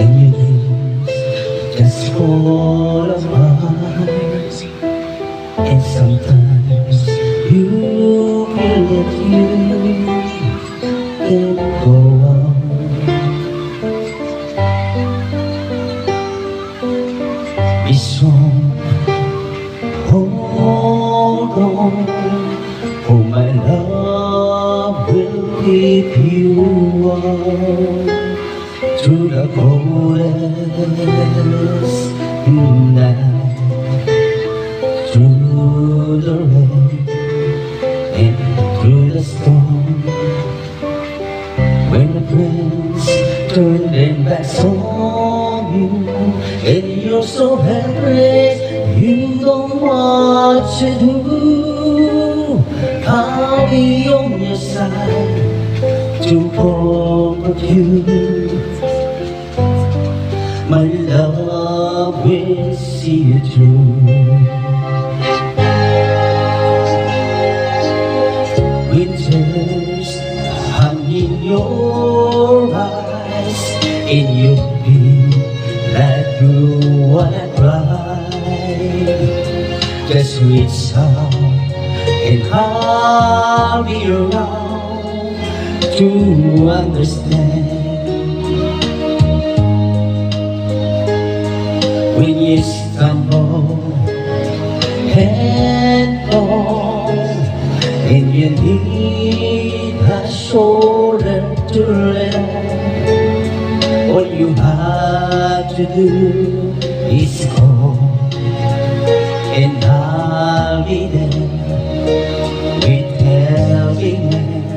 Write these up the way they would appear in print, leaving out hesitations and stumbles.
and your dreams just fall apart. And sometimes you feel that you can't go on. Be strong, hold on, for my love will keep you warm through the coldest night, through the rain and through the storm. When the friends turn their backs on you and you're so helpless, you don't know what to do. I'll be on your side to comfort you. My love will see you through. Winter's hung in your eyes, and you feel like you wanna cry. Just reach out and I'll be around to understand. When you stumble and fall, and you need a shoulder to lean on, all you have to do is call, and I'll be there with helping hand.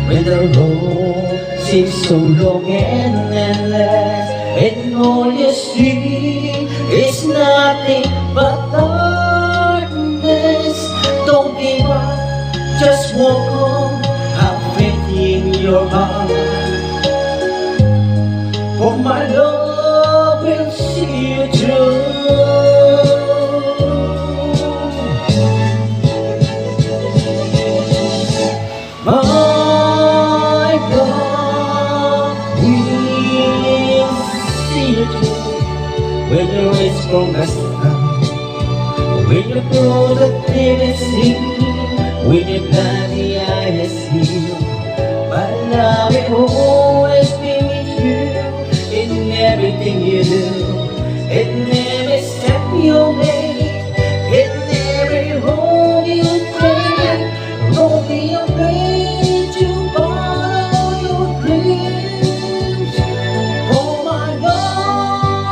When the road seems so long and endless, and all you see is nothing but darkness, don't give up, just walk on, have faith in your heart. For my love will see you through. My God will see you through. When you reach from the sun, when you throw the deepest sea, when you blind the eye to see, my love will always be with you in everything you do, in every step you make, in every road you take. Don't be afraid to follow your dreams. Oh my God,